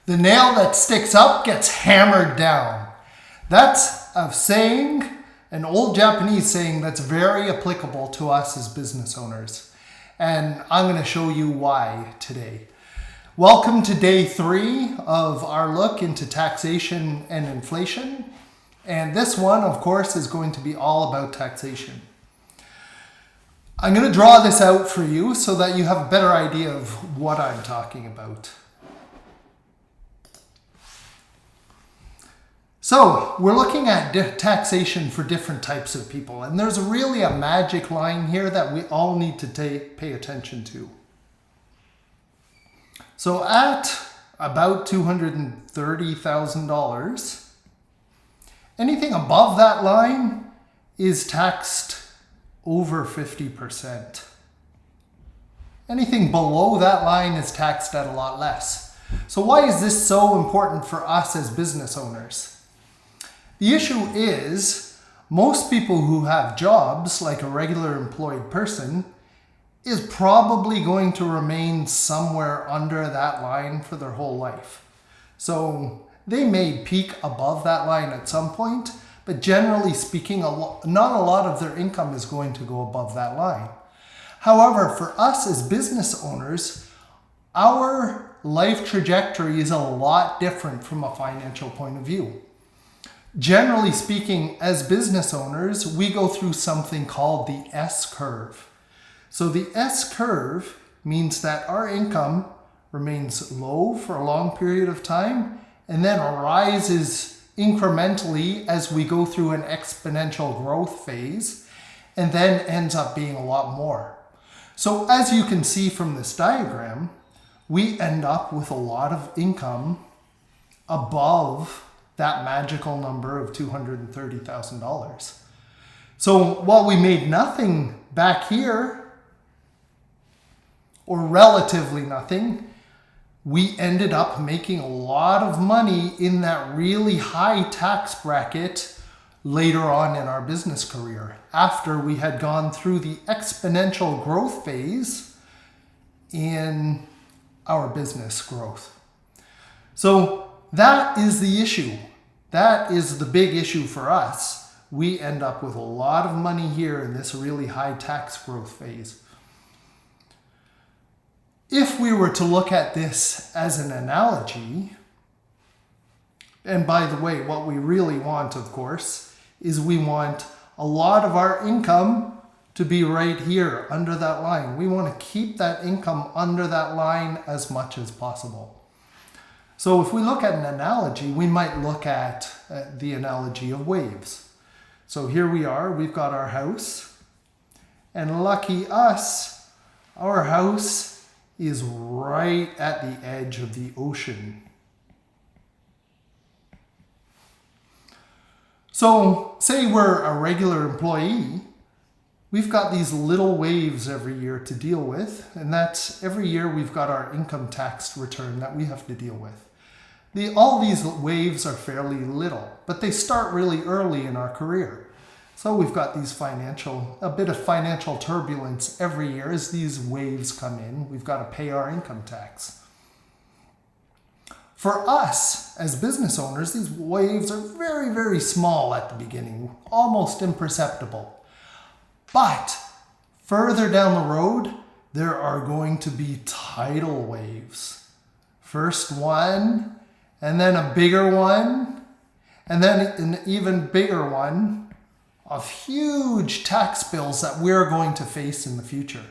The nail that sticks up gets hammered down. That's a saying, an old Japanese saying that's very applicable to us as business owners. And I'm going to show you why today. Welcome to day 3 of our look into taxation and inflation. And this one, of course, is going to be all about taxation. I'm going to draw this out for you so that you have a better idea of what I'm talking about. So we're looking at taxation for different types of people, and there's really a magic line here that we all need to pay attention to. So at about $230,000, anything above that line is taxed over 50%. Anything below that line is taxed at a lot less. So why is this so important for us as business owners? The issue is, most people who have jobs, like a regular employed person, is probably going to remain somewhere under that line for their whole life. So they may peak above that line at some point, but generally speaking, not a lot of their income is going to go above that line. However, for us as business owners, our life trajectory is a lot different from a financial point of view. Generally speaking, as business owners, we go through something called the S-curve. So the S-curve means that our income remains low for a long period of time and then rises incrementally as we go through an exponential growth phase and then ends up being a lot more. So as you can see from this diagram, we end up with a lot of income above that magical number of $230,000. So while we made nothing back here, or relatively nothing, we ended up making a lot of money in that really high tax bracket later on in our business career, after we had gone through the exponential growth phase in our business growth. So that is the issue. That is the big issue for us. We end up with a lot of money here in this really high tax growth phase. If we were to look at this as an analogy, and by the way, what we really want, of course, is we want a lot of our income to be right here under that line. We want to keep that income under that line as much as possible. So if we look at an analogy, we might look at the analogy of waves. So here we are, we've got our house, and lucky us, our house is right at the edge of the ocean. So say we're a regular employee, we've got these little waves every year to deal with, and that's every year we've got our income tax return that we have to deal with. All these waves are fairly little, but they start really early in our career. So we've got a bit of financial turbulence every year as these waves come in. We've got to pay our income tax. For us as business owners, these waves are very, very small at the beginning, almost imperceptible. But further down the road, there are going to be tidal waves. First one, and then a bigger one, and then an even bigger one of huge tax bills that we're going to face in the future.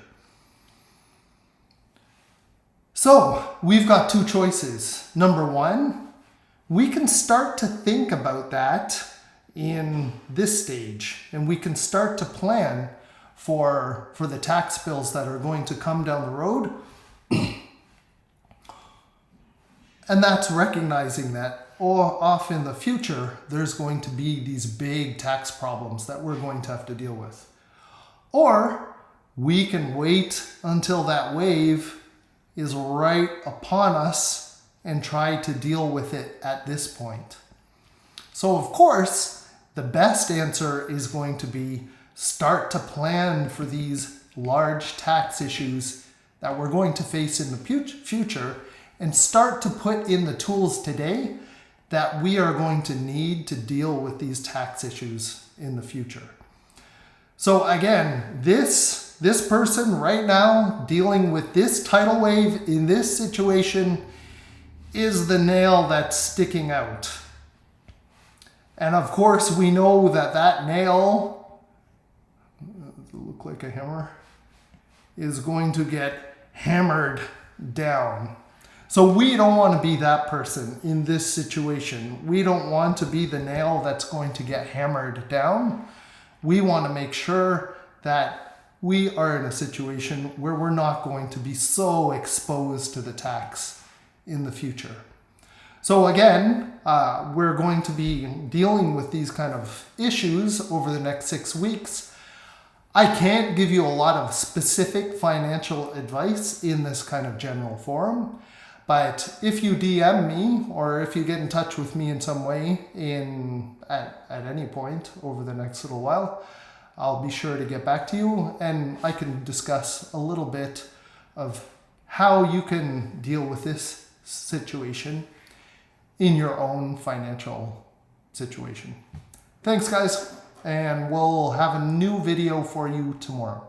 So we've got 2 choices. Number 1, we can start to think about that in this stage, and we can start to plan for the tax bills that are going to come down the road. And that's recognizing that off in the future, there's going to be these big tax problems that we're going to have to deal with. Or we can wait until that wave is right upon us and try to deal with it at this point. So of course, the best answer is going to be start to plan for these large tax issues that we're going to face in the future and start to put in the tools today that we are going to need to deal with these tax issues in the future. So again, this person right now dealing with this tidal wave in this situation is the nail that's sticking out. And of course, we know that that nail, look like a hammer, is going to get hammered down. So we don't want to be that person in this situation. We don't want to be the nail that's going to get hammered down. We want to make sure that we are in a situation where we're not going to be so exposed to the tax in the future. So again, we're going to be dealing with these kind of issues over the next 6 weeks. I can't give you a lot of specific financial advice in this kind of general forum, but if you DM me or if you get in touch with me in some way at any point over the next little while, I'll be sure to get back to you and I can discuss a little bit of how you can deal with this situation in your own financial situation. Thanks guys, and we'll have a new video for you tomorrow.